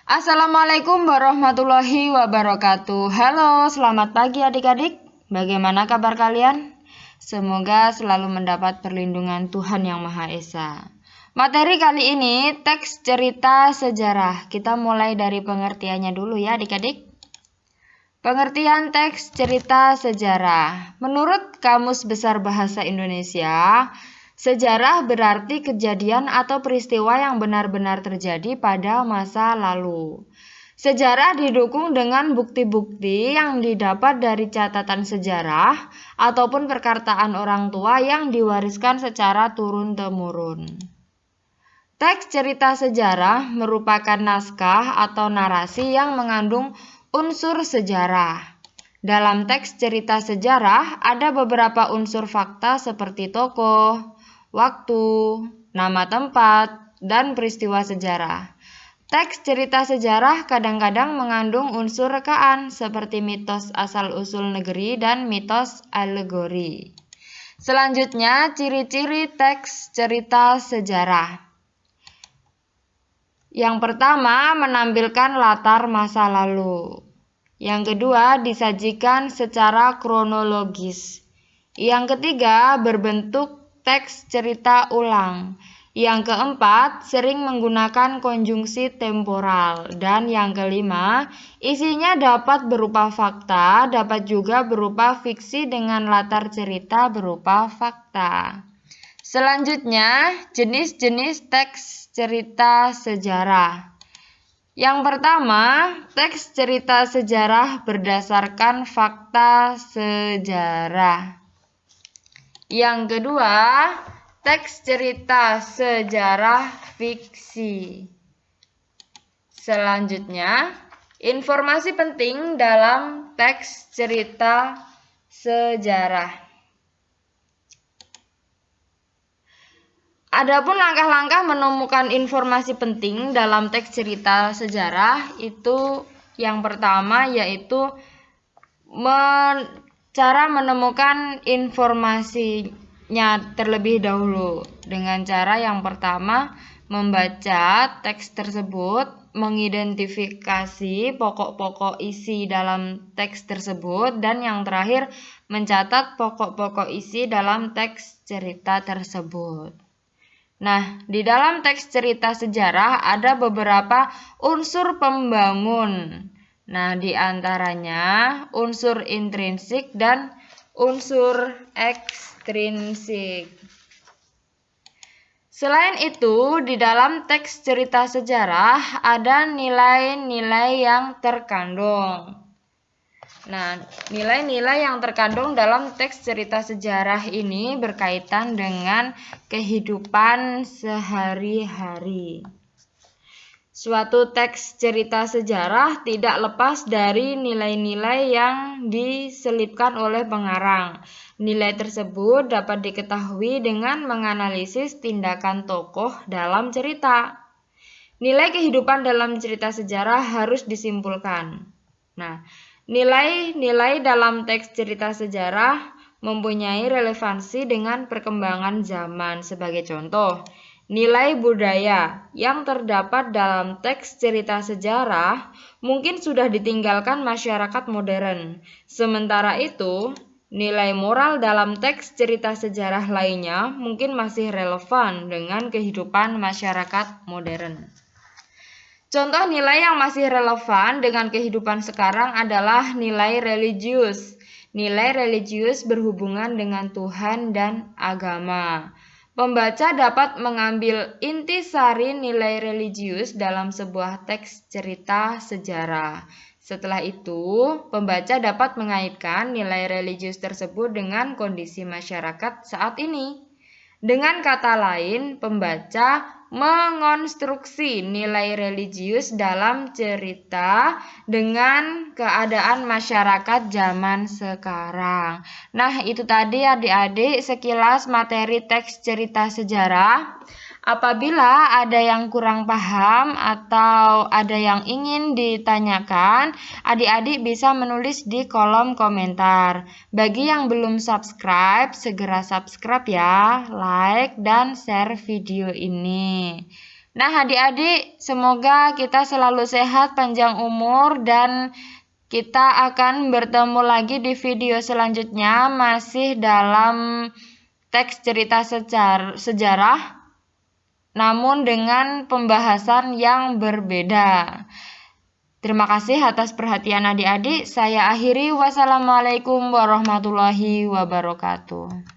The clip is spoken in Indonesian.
Assalamualaikum warahmatullahi wabarakatuh. Halo, selamat pagi adik-adik. Bagaimana kabar kalian? Semoga selalu mendapat perlindungan Tuhan Yang Maha Esa. Materi kali ini teks cerita sejarah. Kita mulai dari pengertiannya dulu ya adik-adik. Pengertian teks cerita sejarah. Menurut Kamus Besar Bahasa Indonesia, sejarah berarti kejadian atau peristiwa yang benar-benar terjadi pada masa lalu. Sejarah didukung dengan bukti-bukti yang didapat dari catatan sejarah ataupun perkataan orang tua yang diwariskan secara turun-temurun. Teks cerita sejarah merupakan naskah atau narasi yang mengandung unsur sejarah. Dalam teks cerita sejarah ada beberapa unsur fakta seperti tokoh, waktu, nama tempat, dan peristiwa sejarah. Teks cerita sejarah kadang-kadang mengandung unsur rekaan seperti mitos asal-usul negeri dan mitos alegori. Selanjutnya, ciri-ciri teks cerita sejarah. Yang pertama, menampilkan latar masa lalu. Yang kedua, disajikan secara kronologis. Yang ketiga, berbentuk teks cerita ulang. Yang keempat, sering menggunakan konjungsi temporal. Dan yang kelima, isinya dapat berupa fakta, dapat juga berupa fiksi dengan latar cerita berupa fakta. Selanjutnya, jenis-jenis teks cerita sejarah. Yang pertama, teks cerita sejarah berdasarkan fakta sejarah. Yang kedua, teks cerita sejarah fiksi. Selanjutnya, informasi penting dalam teks cerita sejarah. Adapun langkah-langkah menemukan informasi penting dalam teks cerita sejarah itu yang pertama yaitu cara menemukan informasinya terlebih dahulu. Dengan cara yang pertama membaca teks tersebut, mengidentifikasi pokok-pokok isi dalam teks tersebut, dan yang terakhir mencatat pokok-pokok isi dalam teks cerita tersebut. Nah, di dalam teks cerita sejarah ada beberapa unsur pembangun. Nah, di antaranya unsur intrinsik dan unsur ekstrinsik. Selain itu, di dalam teks cerita sejarah ada nilai-nilai yang terkandung. Nah, nilai-nilai yang terkandung dalam teks cerita sejarah ini berkaitan dengan kehidupan sehari-hari. Suatu teks cerita sejarah tidak lepas dari nilai-nilai yang diselipkan oleh pengarang. Nilai tersebut dapat diketahui dengan menganalisis tindakan tokoh dalam cerita. Nilai kehidupan dalam cerita sejarah harus disimpulkan. Nah, nilai-nilai dalam teks cerita sejarah mempunyai relevansi dengan perkembangan zaman. Sebagai contoh, nilai budaya yang terdapat dalam teks cerita sejarah mungkin sudah ditinggalkan masyarakat modern. Sementara itu, nilai moral dalam teks cerita sejarah lainnya mungkin masih relevan dengan kehidupan masyarakat modern. Contoh nilai yang masih relevan dengan kehidupan sekarang adalah nilai religius. Nilai religius berhubungan dengan Tuhan dan agama. Pembaca dapat mengambil intisari nilai religius dalam sebuah teks cerita sejarah. Setelah itu, pembaca dapat mengaitkan nilai religius tersebut dengan kondisi masyarakat saat ini. Dengan kata lain, pembaca mengonstruksi nilai religius dalam cerita dengan keadaan masyarakat zaman sekarang. Nah, itu tadi adik-adik sekilas materi teks cerita sejarah. Apabila ada yang kurang paham atau ada yang ingin ditanyakan, adik-adik bisa menulis di kolom komentar. Bagi yang belum subscribe, segera subscribe ya, like dan share video ini. Nah, adik-adik, semoga kita selalu sehat, panjang umur, dan kita akan bertemu lagi di video selanjutnya, masih dalam teks cerita sejarah, namun dengan pembahasan yang berbeda. Terima kasih atas perhatian adik-adik. Saya akhiri. Wassalamualaikum warahmatullahi wabarakatuh.